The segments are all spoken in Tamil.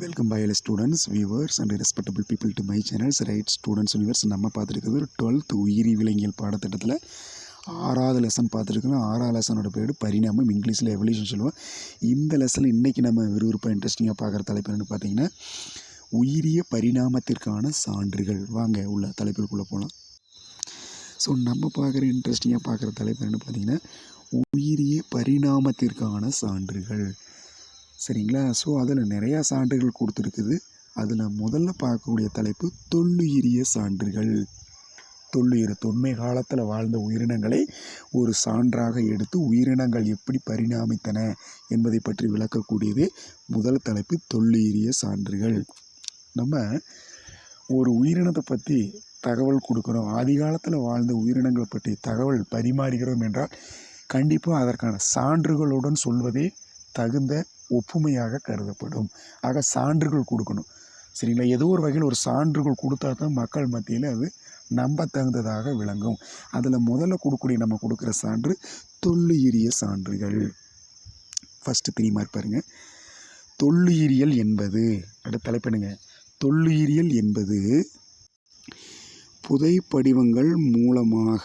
Welcome by all students viewers and respectable people to my channels. Right students universe, நம்ம பார்த்துருக்கிறது ஒரு 12th உயிரி விலங்கியல் பாடத்திட்டத்தில் 6வது லெசன் பார்த்துருக்கோம். 6வது லெசனோட பேர் பரிணாமம், இங்கிலீஷில் எவல்யூஷன் சொல்லுவோம். இந்த லெசனில் இன்றைக்கி நம்ம விறுவிறுப்பாக இன்ட்ரெஸ்டிங்காக பார்க்குற தலைப்பு என்னென்னு பார்த்தீங்கன்னா உயிரிய பரிணாமத்திற்கான சான்றுகள். வாங்க உள்ள தலைப்புக்குள்ளே போகலாம். ஸோ நம்ம பார்க்குற இன்ட்ரெஸ்டிங்காக பார்க்குற தலைப்பு என்னென்னு பார்த்தீங்கன்னா உயிரிய பரிணாமத்திற்கான சான்றுகள். சரிங்களா? ஸோ அதில் நிறையா சான்றுகள் கொடுத்துருக்குது. அதில் முதல்ல பார்க்கக்கூடிய தலைப்பு தொல்லுயிரிய சான்றுகள். தொன்மை காலத்தில் வாழ்ந்த உயிரினங்களை ஒரு சான்றாக எடுத்து உயிரினங்கள் எப்படி பரிணாமித்தன என்பதை பற்றி விளக்கக்கூடியது முதல் தலைப்பு, தொல்லுயிரிய சான்றுகள். நம்ம ஒரு உயிரினத்தை பற்றி தகவல் கொடுக்குறோம், ஆதி காலத்தில் வாழ்ந்த உயிரினங்களை பற்றி தகவல் பரிமாறுகிறோம் என்றால் கண்டிப்பாக அதற்கான சான்றுகளுடன் சொல்வதே தகுந்த ஒப்புமையாக கருதப்படும். ஆக சான்றுகள் கொடுக்கணும். சரிங்களா? ஏதோ ஒரு வகையில் ஒரு சான்றுகள் கொடுத்தா தான் மக்கள் மத்தியில் அது நம்ப தகுந்ததாக விளங்கும். அதில் முதல்ல நம்ம கொடுக்குற சான்று தொல்லுயிரிய சான்றுகள். ஃபஸ்ட்டு 3 மார்க் பாருங்கள். தொல்லுயிரியல் என்பது, அடுத்த தலைப்பெனுங்க, தொல்லுயிரியல் என்பது புதைப்படிவங்கள் மூலமாக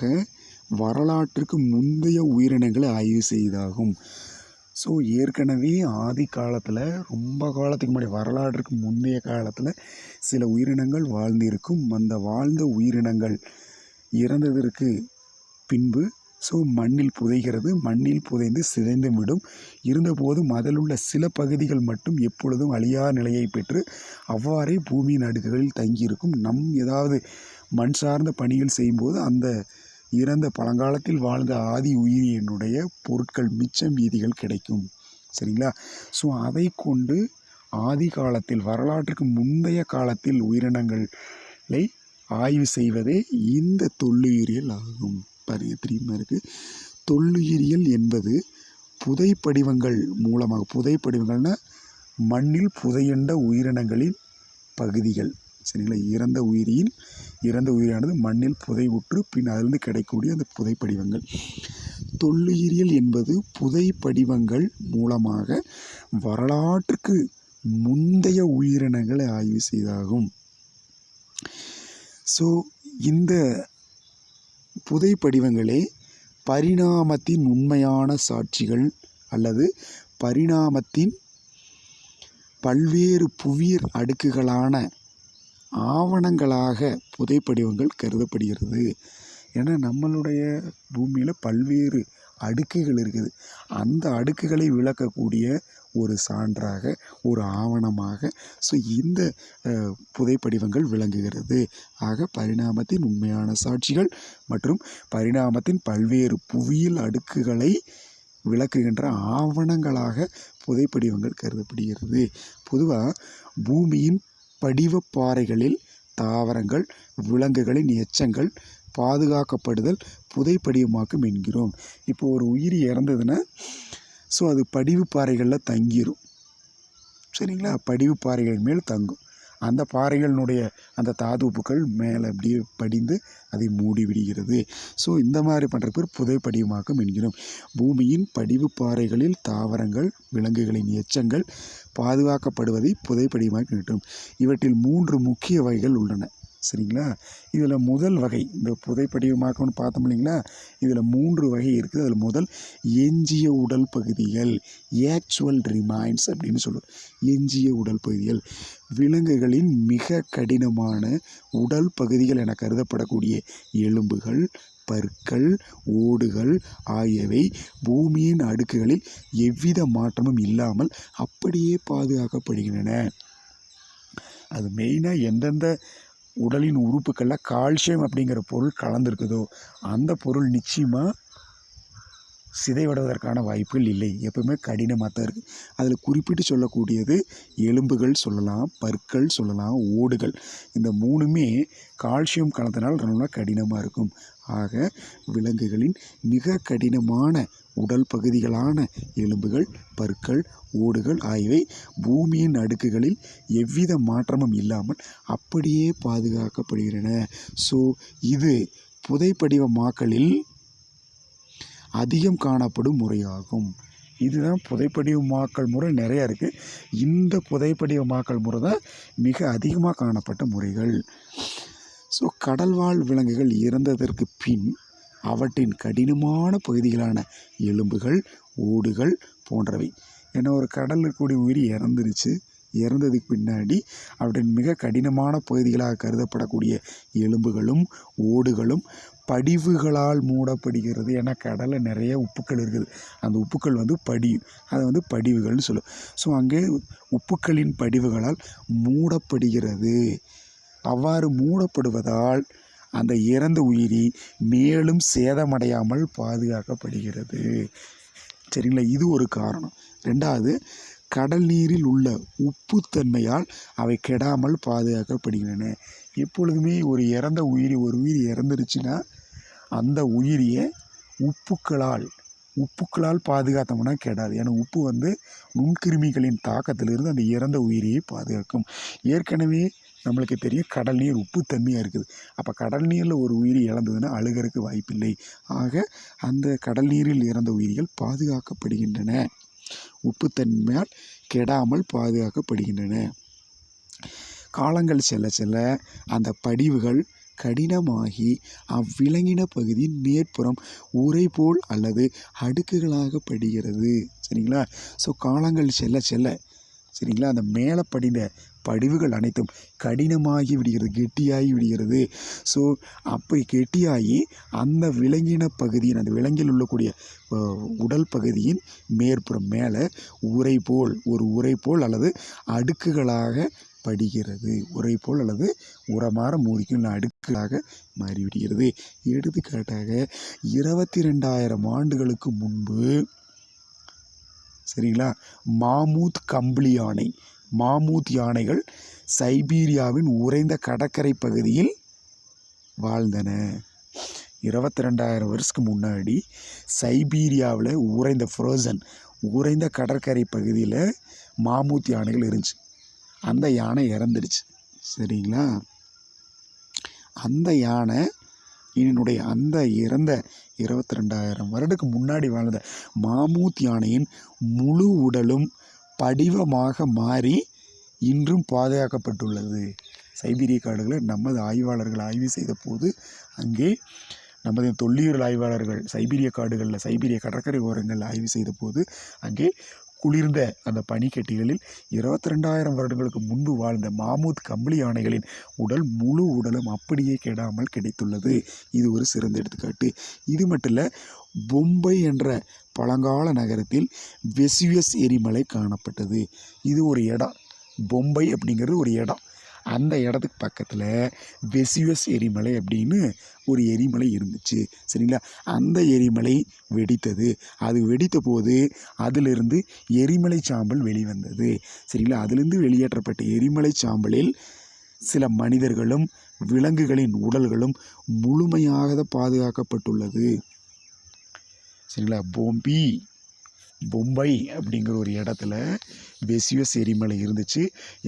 வரலாற்றுக்கு முந்தைய உயிரினங்களை ஆய்வு செய்தாகும். ஸோ ஏற்கனவே ஆதி காலத்தில், ரொம்ப காலத்துக்கு முன்னாடி, வரலாற்றுக்கு முந்தைய காலத்தில் சில உயிரினங்கள் வாழ்ந்திருக்கும். அந்த வாழ்ந்த உயிரினங்கள் இறந்ததற்கு பின்பு மண்ணில் புதைகிறது. மண்ணில் புதைந்து சிதைந்து விடும். இருந்தபோதும் அதில் உள்ள சில பகுதிகள் மட்டும் எப்பொழுதும் அழியா நிலையை பெற்று அவ்வாறே பூமியின் அடுக்குகளில் தங்கியிருக்கும். ஏதாவது மண் சார்ந்த பணிகள் செய்யும்போது அந்த இறந்த பழங்காலத்தில் வாழ்ந்த ஆதி உயிரினுடைய பொருட்கள், மிச்சம் மீதிகள் கிடைக்கும். சரிங்களா? ஸோ அதை கொண்டு ஆதி காலத்தில், வரலாற்றுக்கு முந்தைய காலத்தில் உயிரினங்களை ஆய்வு செய்வதே இந்த தொல்லுயிரியல் ஆகும். பாருங்க, தெரியுமா இருக்குது. தொல்லுயிரியல் என்பது புதைப்படிவங்கள் மூலமாக, புதைப்படிவங்கள்னா மண்ணில் புதையுண்ட உயிரினங்களின் பகுதிகள். சரிங்களா? இறந்த உயிரானது மண்ணில் புதைவுற்று பின் அதிலிருந்து கிடைக்கக்கூடிய அந்த புதைப்படிவங்கள். தொல்லுயிரியல் என்பது புதைப்படிவங்கள் மூலமாக வரலாற்றுக்கு முந்தைய உயிரினங்களை ஆய்வு செய்தாகும். ஸோ இந்த புதைப்படிவங்களே பரிணாமத்தின் உண்மையான சாட்சிகள் அல்லது பரிணாமத்தின் பல்வேறு புவியீர் அடுக்குகளான ஆவணங்களாக புதைப்படிவங்கள் கருதப்படுகிறது. ஏன்னா நம்மளுடைய பூமியில் பல்வேறு அடுக்குகள் இருக்குது. அந்த அடுக்குகளை விளக்கக்கூடிய ஒரு சான்றாக, ஒரு ஆவணமாக இந்த புதைப்படிவங்கள் விளங்குகிறது. ஆக பரிணாமத்தின் உண்மையான சாட்சிகள் மற்றும் பரிணாமத்தின் பல்வேறு புவியியல் அடுக்குகளை விளக்குகின்ற ஆவணங்களாக புதைப்படிவங்கள் கருதப்படுகிறது. பொதுவாக பூமியின் படிவப்பாறைகளில் தாவரங்கள், விலங்குகளின் எச்சங்கள் பாதுகாக்கப்படுதல் புதைப்படிவமாக்கும் என்கிறோம். இப்போ ஒரு உயிரி இறந்ததுன்னா அது படிவு பாறைகளில் தங்கிடும். சரிங்களா? படிவு பாறைகள் மேல் தங்கும். அந்த பாறைகளினுடைய அந்த தாதுப்புக்கள் மேலே அப்படியே படிந்து அதை மூடி விடுகிறது. இந்த மாதிரி பண்ணுற பேர் புதைப்படிவமாக்கம் என்கிறோம். பூமியின் படிவு பாறைகளில் தாவரங்கள், விலங்குகளின் எச்சங்கள் பாதுகாக்கப்படுவதை புதைப்படிவமாக்கம் என்கிறோம். இவற்றில் 3 முக்கிய வகைகள் உள்ளன. சரிங்களா? இதில் முதல் வகை, இந்த புதைப்படிவமாக்கம்னு பார்த்தோம் இல்லைங்களா, இதில் 3 வகை இருக்குது. அதில் முதல் எஞ்சிய உடல் பகுதிகள், ஆக்சுவல் ரிமைன்ஸ் அப்படின்னு சொல்லுவோம். எஞ்சிய உடல் பகுதிகள் விலங்குகளின் மிக கடினமான உடல் பகுதிகள் என கருதப்படக்கூடிய எலும்புகள், பற்கள், ஓடுகள் ஆகியவை பூமியின் அடுக்குகளில் எவ்வித மாற்றமும் இல்லாமல் அப்படியே பாதுகாக்கப்படுகின்றன. அது மெயினாக எந்தெந்த உடலின் உறுப்புகளில் கால்சியம் அப்படிங்கிற பொருள் கலந்துருக்குதோ அந்த பொருள் நிச்சயமாக சிதைவடைவதற்கான வாய்ப்புகள் இல்லை. எப்பவுமே கடினமாக தான் இருக்குது. அதில் குறிப்பிட்டு சொல்லக்கூடியது எலும்புகள் சொல்லலாம், பற்கள் சொல்லலாம், ஓடுகள். இந்த 3மே கால்சியம் கலந்தனால் ரொம்ப கடினமாக இருக்கும். ஆக விலங்குகளின் மிக கடினமான உடல் பகுதிகளான எலும்புகள், பற்கள், ஓடுகள் ஆகியவை பூமியின் அடுக்குகளில் எவ்வித மாற்றமும் இல்லாமல் அப்படியே பாதுகாக்கப்படுகின்றன. இது புதைப்படிவமாக்கலில் அதிகம் காணப்படும் முறையாகும். இதுதான் புதைப்படிவமாக்கல் முறை நிறையா இருக்குது. இந்த புதைப்படிவமாக்கல் முறை தான் மிக அதிகமாக காணப்பட்ட முறைகள். ஸோ கடல்வாழ் விலங்குகள் இறந்ததற்கு பின் அவற்றின் கடினமான பகுதிகளான எலும்புகள், ஓடுகள் போன்றவை, ஏன்னா ஒரு கடலில் இருக்கக்கூடிய உயிரி இறந்ததுக்கு பின்னாடி அவற்றின் மிக கடினமான பகுதிகளாக கருதப்படக்கூடிய எலும்புகளும் ஓடுகளும் படிவுகளால் மூடப்படுகிறது. ஏன்னா கடலில் நிறைய உப்புக்கள் இருக்குது, அந்த உப்புக்கள் படியும், அதை படிவுகள்னு சொல்லும். ஸோ அங்கே உப்புக்களின் படிவுகளால் மூடப்படுகிறது. அவ்வாறு மூடப்படுவதால் அந்த இறந்த உயிரி மேலும் சேதமடையாமல் பாதுகாக்கப்படுகிறது. சரிங்களா, இது ஒரு காரணம். ரெண்டாவது, கடல் நீரில் உள்ள உப்புத்தன்மையால் அவை கெடாமல் பாதுகாக்கப்படுகின்றன. எப்பொழுதுமே ஒரு உயிரி இறந்துருச்சுன்னா அந்த உயிரியை உப்புக்களால் பாதுகாத்தோம்னா கெடாது. ஏன்னா உப்பு நுண்கிருமிகளின் தாக்கத்திலிருந்து அந்த இறந்த உயிரியை பாதுகாக்கும். ஏற்கனவே நம்மளுக்கு தெரியும் கடல் நீர் உப்புத்தன்மையாக இருக்குது. அப்போ கடல் நீரில் ஒரு உயிரி இழந்ததுன்னா அழுகிறதுக்கு வாய்ப்பில்லை. ஆக அந்த கடல் நீரில் இறந்த உயிரிகள் பாதுகாக்கப்படுகின்றன, உப்புத்தன்மையால் கெடாமல் பாதுகாக்கப்படுகின்றன. காலங்கள் செல்ல செல்ல அந்த படிவுகள் கடினமாகி அவ்விலங்கின பகுதியின் மேற்புறம் உறை போல் அல்லது அடுக்குகளாக படுகிறது. சரிங்களா, ஸோ காலங்கள் செல்ல செல்ல சரிங்களா அந்த மேலே படிந்த படிவுகள் அனைத்தும் கடினமாகி விடுகிறது, கெட்டியாகி விடுகிறது. ஸோ அப்படி கெட்டியாகி அந்த விலங்கின பகுதியின், அந்த விலங்கில் உள்ளக்கூடிய உடல் பகுதியின் மேற்புறம் மேலே உறை போல் அல்லது அடுக்குகளாக படிகிறது. உறை போல் அல்லது உரமாற மூடிக்கும் அடுக்குகளாக மாறிவிடுகிறது. எடுத்துக்காட்டாக 22,000 ஆண்டுகளுக்கு முன்பு சரிங்களா மாமூத் யானைகள் சைபீரியாவின் உறைந்த கடற்கரை பகுதியில் வாழ்ந்தன. 22,000 வருஷத்துக்கு முன்னாடி சைபீரியாவில் உறைந்த கடற்கரை பகுதியில் மாமூத் யானைகள் இருந்துச்சு. அந்த யானை இறந்துடுச்சு. சரிங்களா, அந்த யானை அந்த இறந்த 22,000 வருடத்துக்கு முன்னாடி வாழ்ந்த மாமூத் யானையின் முழு உடலும் படிவமாக மாறி இன்றும் பாதுகாக்கப்பட்டுள்ளது. சைபீரிய காடுகளை நமது ஆய்வாளர்கள் ஆய்வு செய்த போது அங்கே நமது தொல்லியல் ஆய்வாளர்கள் சைபீரிய காடுகளில் சைபீரிய கடற்கரை ஓரங்களில் ஆய்வு செய்த போது அங்கே குளிர்ந்த அந்த பனிக்கட்டிகளில் 22,000 வருடங்களுக்கு முன்பு வாழ்ந்த மாமூத் கம்பளி யானைகளின் முழு உடலும் அப்படியே கெடாமல் கிடைத்துள்ளது. இது ஒரு சிறந்த எடுத்துக்காட்டு. இது மட்டும் இல்லை, பொம்பை என்ற பழங்கால நகரத்தில் வெசுவியஸ் எரிமலை காணப்பட்டது. இது ஒரு இடம், பொம்பை அப்படிங்கிறது ஒரு இடம். அந்த இடத்துக்கு பக்கத்தில் வெசுவியஸ் எரிமலை அப்படின்னு ஒரு எரிமலை இருந்துச்சு. சரிங்களா, அந்த எரிமலை வெடித்தது. அது வெடித்த போது அதிலிருந்து எரிமலை சாம்பல் வெளிவந்தது. சரிங்களா, அதிலிருந்து வெளியேற்றப்பட்ட எரிமலை சாம்பலில் சில மனிதர்களும் விலங்குகளின் உடல்களும் முழுமையாக பாதுகாக்கப்பட்டுள்ளது. சரிங்களா, பொம்பை அப்படிங்கிற ஒரு இடத்துல வெசுவியஸ் எரிமலை இருந்துச்சு.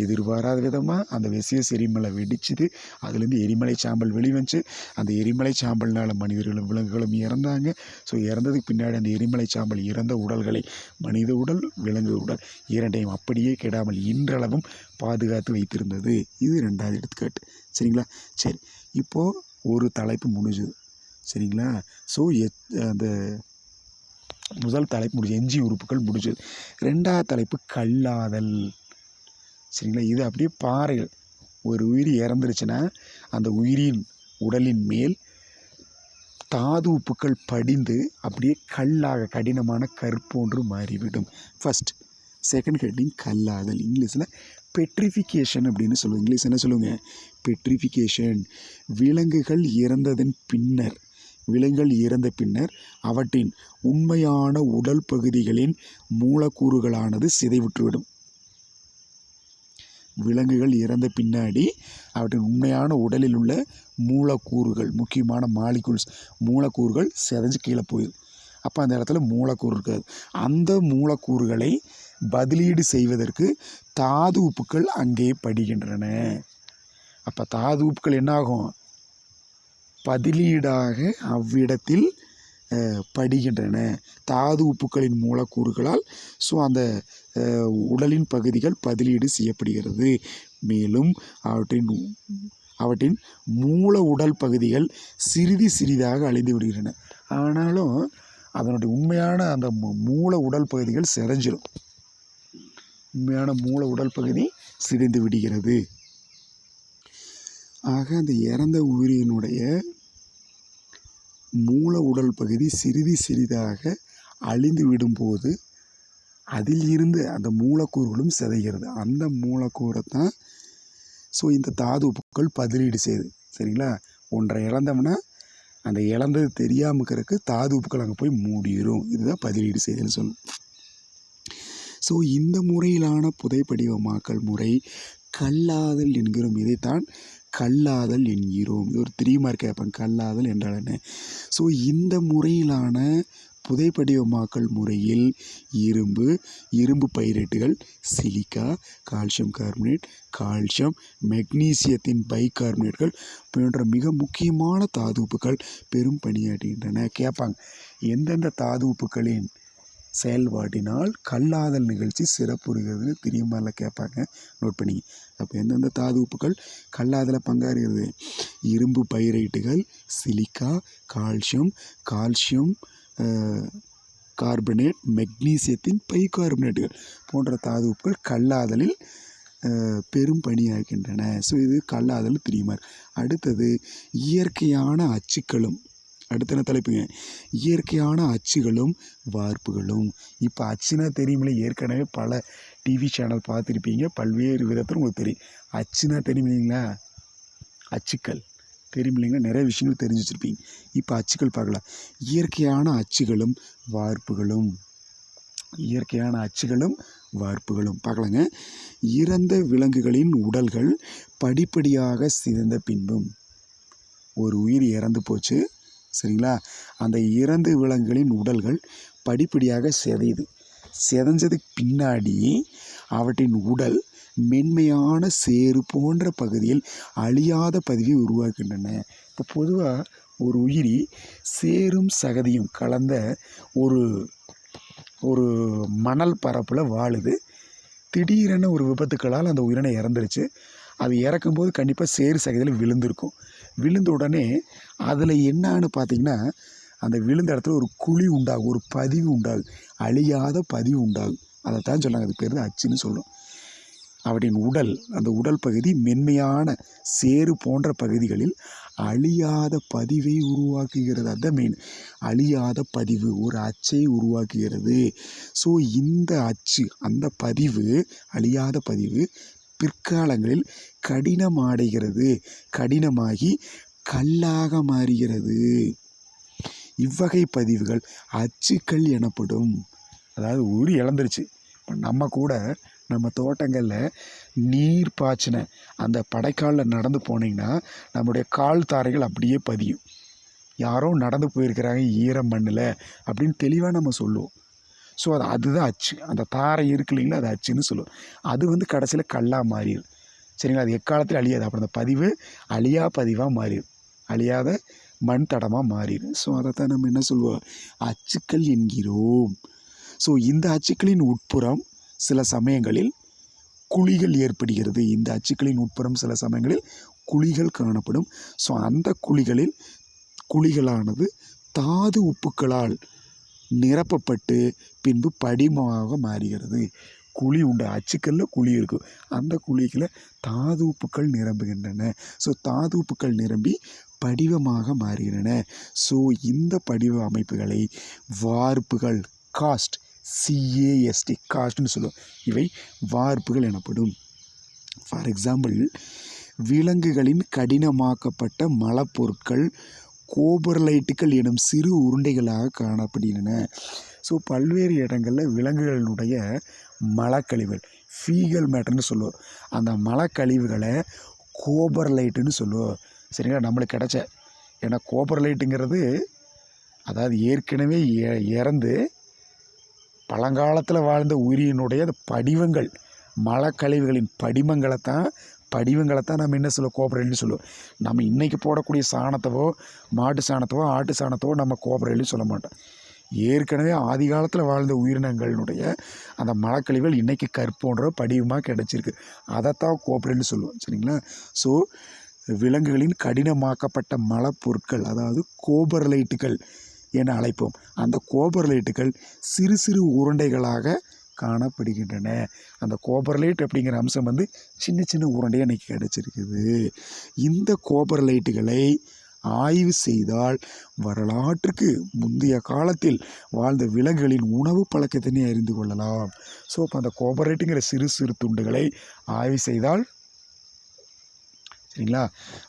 எதிர்பாராத விதமாக அந்த வெசுவியஸ் எரிமலை வெடிச்சுது. அதுலேருந்து எரிமலை சாம்பல் வெளிவந்துச்சு. அந்த எரிமலை சாம்பல்னால் மனிதர்களும் விலங்குகளும் இறந்தாங்க. ஸோ இறந்ததுக்கு பின்னாடி அந்த எரிமலை சாம்பல் இறந்த உடல்களை மனித உடல், விலங்கு உடல் இரண்டையும் அப்படியே கெடாமல் இன்றளவும் பாதுகாத்து வைத்திருந்தது. இது 2வது எடுத்துக்காட்டு. சரிங்களா, சரி, இப்போது ஒரு தலைப்பு முடிஞ்சுது. சரிங்களா, ஸோ அந்த முதல் தலைப்பு முடிஞ்சு, எஞ்சி உறுப்புகள் முடிஞ்சது. 2வது தலைப்பு கல்லாதல். சரிங்களா, இது அப்படியே பாறைகள். ஒரு உயிரி இறந்துருச்சுன்னா அந்த உயிரின் உடலின் மேல் தாது உப்புக்கள் படிந்து அப்படியே கல்லாக கடினமான கற்போன்று மாறிவிடும். ஃபர்ஸ்ட். செகண்ட் ஹெட்டிங் கல்லாதல். இங்கிலீஷில் பெட்ரிஃபிகேஷன் அப்படின்னு சொல்லுவோம். இங்கிலீஷ் என்ன சொல்லுங்க? பெட்ரிஃபிகேஷன். விலங்குகள் இறந்த பின்னர் அவற்றின் உண்மையான உடல் பகுதிகளின் மூலக்கூறுகளானது சிதைவுற்றுவிடும். விலங்குகள் இறந்த பின்னாடி அவற்றின் உண்மையான உடலில் உள்ள மூலக்கூறுகள், முக்கியமான மூலக்கூறுகள் சிதைஞ்சு கீழே போயிடும். அப்போ அந்த இடத்துல மூலக்கூறு இருக்காது. அந்த மூலக்கூறுகளை பதிலீடு செய்வதற்கு தாது உப்புக்கள் அங்கே படிகின்றன. அப்போ தாது உப்புக்கள் என்னாகும்? பதிலீடாக அவ்விடத்தில் படிகின்றன. தாது உப்புக்களின் மூலக்கூறுகளால் ஸோ அந்த உடலின் பகுதிகள் பதிலீடு செய்யப்படுகிறது. மேலும் அவற்றின் மூல உடல் பகுதிகள் சிறிது சிறிதாக அழிந்து விடுகின்றன. ஆனாலும் அதனுடைய உண்மையான அந்த மூல உடல் பகுதிகள் சிதைஞ்சிடும். உண்மையான மூல உடல் பகுதி சிதைந்து விடுகிறது. ஆக அந்த இறந்த உயிரினுடைய மூல உடல் பகுதி சிறிது சிறிதாக அழிந்து விடும்போது அதில் இருந்து அந்த மூலக்கூறுகளும் சிதைகிறது. அந்த மூலக்கூறை தான் ஸோ இந்த தாது உப்புக்கள் பதிலீடு செய்யுது. சரிங்களா? ஒன்றை இழந்தோம்னா அந்த இழந்தது தெரியாமல் இருக்கிறதுக்கு தாது உப்புக்கள் அங்கே போய் மூடிடும். இதுதான் பதிலீடு செய்தல்னு சொல்லணும். ஸோ இந்த முறையிலான புதைப்படிவமாக்கல் முறை கல்லாதல் என்கிறோம். இதைத்தான் கல்லாதல் என்கிறோம். இது ஒரு 3 மார்க் கேட்பாங்க. கல்லாதல் என்றால் என்ன? ஸோ இந்த முறையிலான புதைப்படிவமாக்கல் முறையில் இரும்பு பைரேட்டுகள், சிலிக்கா, கால்சியம் கார்பனேட், கால்சியம், மெக்னீசியத்தின் பைகார்பனேட்கள் போன்ற மிக முக்கியமான தாது உப்புக்கள் பெரும் பணியாற்றுகின்றன. கேட்பாங்க, எந்தெந்த தாது உப்புக்களின் செயல்பாட்டினால் கல்லாதல் நிகழ்ச்சி சிறப்புறுகிறது தெரியுமால கேட்பாங்க. நோட் பண்ணிங்க. அப்போ எந்தெந்த தாது உப்புக்கள் கல்லாதல பங்காறுகிறது? இரும்பு பைரைட்டுகள், சிலிக்கா, கால்சியம் கார்பனேட், மெக்னீசியத்தின் பைகார்பனேட்டுகள் போன்ற தாது உப்புகள் கல்லாதலில் பெரும் பணியாகின்றன. ஸோ இது கல்லாதல் தெரியுமா. அடுத்தது இயற்கையான அச்சுக்களும். அடுத்த என்ன தலைப்புங்க? இயற்கையான அச்சுகளும் வார்ப்புகளும். இப்போ அச்சுனா தெரியுமில்ல, ஏற்கனவே பல டிவி சேனல் பார்த்துருப்பீங்க. பல்வேறு விதத்தில் உங்களுக்கு தெரியும். அச்சுனா தெரியும் இல்லைங்களா? அச்சுக்கள் தெரியும் இல்லைங்களா? நிறைய விஷயங்கள் தெரிஞ்சு வச்சுருப்பீங்க. இப்போ அச்சுக்கள் பார்க்கலாம். இயற்கையான அச்சுகளும் வார்ப்புகளும் பார்க்கலாங்க. இறந்த விலங்குகளின் உடல்கள் படிப்படியாக சிதைந்த பின்பும், ஒரு உயிர் இறந்து போச்சு, சரிங்களா? அந்த இறந்த விலங்குகளின் உடல்கள் படிப்படியாக சிதைஞ்சதுக்கு பின்னாடி அவற்றின் உடல் மென்மையான சேறு போன்ற பகுதியில் அழியாத பதிவை உருவாக்குகின்றன. இப்போ பொதுவாக ஒரு உயிரி சேரும் சகதியும் கலந்த ஒரு மணல் பரப்பில் வாழுது. திடீரென ஒரு விபத்துக்களால் அந்த உயிரினை இறந்துருச்சு. அது இறக்கும்போது கண்டிப்பாக சேறு சகதியில் விழுந்திருக்கும். விழுந்த உடனே அதில் என்னான்னு பார்த்தீங்கன்னா, அந்த விழுந்த இடத்துல ஒரு குழி உண்டாகும், ஒரு பதிவு உண்டாகும், அழியாத பதிவு உண்டாகும். அதை தான் சொன்னாங்க. அது பேர் தான் அச்சுன்னு சொல்லும். அவற்றின் அந்த உடல் பகுதி மென்மையான சேறு போன்ற பகுதிகளில் அழியாத பதிவை உருவாக்குகிறது. அதுதான் மெயின். அழியாத பதிவு, ஒரு அச்சை உருவாக்குகிறது. ஸோ இந்த அச்சு, அந்த பதிவு, அழியாத பதிவு பிற்காலங்களில் கடினமாகி கல்லாக மாறுகிறது. இவ்வகை பதிவுகள் அச்சுக்கள் எனப்படும். அதாவது உயிர் இழந்துருச்சு. நம்ம தோட்டங்களில் நீர் பாய்ச்சின அந்த படைக்காலில் நடந்து போனீங்கன்னா நம்முடைய கால் தாரைகள் அப்படியே பதியும். யாரோ நடந்து போயிருக்கிறாங்க ஈரம் மண்ணில் அப்படின்னு தெளிவாக நம்ம சொல்லுவோம். ஸோ அதுதான் அச்சு. அந்த தாரை இருக்கு இல்லைங்களா, அது அச்சுன்னு சொல்லுவோம். அது கடைசியில் கல்லாக மாறிடும். சரிங்களா? அது எக்காலத்தில் அழியாது. அப்புறம் அந்த பதிவு அழியா பதிவாக மாறிடும், அழியாத மண் தடமாக மாறிடும். ஸோ அதைத்தான் நம்ம என்ன சொல்லுவோம்? அச்சுக்கள் என்கிறோம். ஸோ இந்த அச்சுக்களின் உட்புறம் சில சமயங்களில் குழிகள் ஏற்படுகிறது. இந்த அச்சுக்களின் உட்புறம் சில சமயங்களில் குழிகள் காணப்படும். ஸோ அந்த குழிகளானது தாது உப்புக்களால் நிரப்பப்பட்டு பின்பு படிமமாக மாறுகிறது. குழி உண்டு, அச்சுக்களில் குழி இருக்கும். அந்த குழிகளை தாது உப்புக்கள் நிரம்புகின்றன. ஸோ தாது உப்புக்கள் நிரம்பி படிவமாக மாறுகின்றன. ஸோ இந்த படிவ அமைப்புகளை வார்ப்புகள், காஸ்ட், காஸ்ட்னு சொல்லுவோம். இவை வார்ப்புகள் எனப்படும். ஃபார் எக்ஸாம்பிள், விலங்குகளின் கடினமாக்கப்பட்ட மலப்பொருட்கள் கோபர்லைட்டுகள் எனும் சிறு உருண்டைகளாக காணப்படுகின்றன. ஸோ பல்வேறு இடங்களில் விலங்குகளினுடைய மலக்கழிவுகள், ஃபீகல் மேட்டர்னு சொல்லுவோம். அந்த மலக்கழிவுகளை கோபர்லைட்டுன்னு சொல்லுவோம். சரிங்களா? நம்மளுக்கு கிடைச்ச, ஏன்னா கோபர்லைட்டுங்கிறது அதாவது ஏற்கனவே இறந்து பழங்காலத்தில் வாழ்ந்த உயிரினுடைய படிவங்கள், மலக்கழிவுகளின் படிமங்களை தான் படிவங்களை தான் நம்ம என்ன சொல்லுவோம், கோப்ரேட்னு சொல்லுவோம். நம்ம இன்றைக்கி போடக்கூடிய சாணத்தவோ மாட்டு சாணத்தவோ ஆட்டு சாணத்தவோ நம்ம கோப்ரேட்னு சொல்ல மாட்டோம். ஏற்கனவே ஆதி காலத்தில் வாழ்ந்த உயிரினங்களினுடைய அந்த மலக்கழிவுகள் இன்றைக்கி கற்போன்ற படிவமாக கிடச்சிருக்கு. அதைத்தான் கோப்ரேட்னு சொல்லுவோம். சரிங்களா? ஸோ விலங்குகளின் கடினமாக்கப்பட்ட மலப்பொருட்கள், அதாவது கோபர்லைட்டுகள் என அழைப்போம். அந்த கோபர்லைட்டுகள் சிறு சிறு உருண்டைகளாக காணப்படுகின்றன. அந்த கோபர்லைட் அப்படிங்கிற அம்சம் வந்து சின்ன சின்ன உருண்டையாக இன்றைக்கி கிடச்சிருக்குது. இந்த கோபர்லைட்டுகளை ஆய்வு செய்தால் வரலாற்றுக்கு முந்தைய காலத்தில் வாழ்ந்த விலங்குகளின் உணவு பழக்கத்தினை அறிந்து கொள்ளலாம். ஸோ இப்போ அந்த கோபர்லைட்டுங்கிற சிறு சிறு துண்டுகளை ஆய்வு செய்தால், சரிங்களா,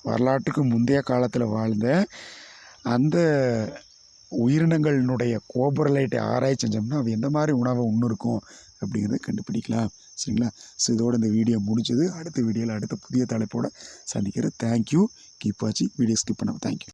வரலாற்றுக்கு முந்தைய காலத்தில் வாழ்ந்த அந்த உயிரினங்களினுடைய கோபர்லைட்டை ஆராய்ச்சி செஞ்சோம்னா அது எந்த மாதிரி உணவை உண்ணிருக்கும் அப்படிங்கிறத கண்டுபிடிக்கலாம். சரிங்களா? ஸோ இதோடு இந்த வீடியோ முடிச்சது. அடுத்த வீடியோவில் அடுத்த புதிய தலைப்போடு சந்திக்கிறேன். தேங்க்யூ. கீப் வாட்சிங். வீடியோ ஸ்கிப் பண்ணாமல் தேங்க்யூ.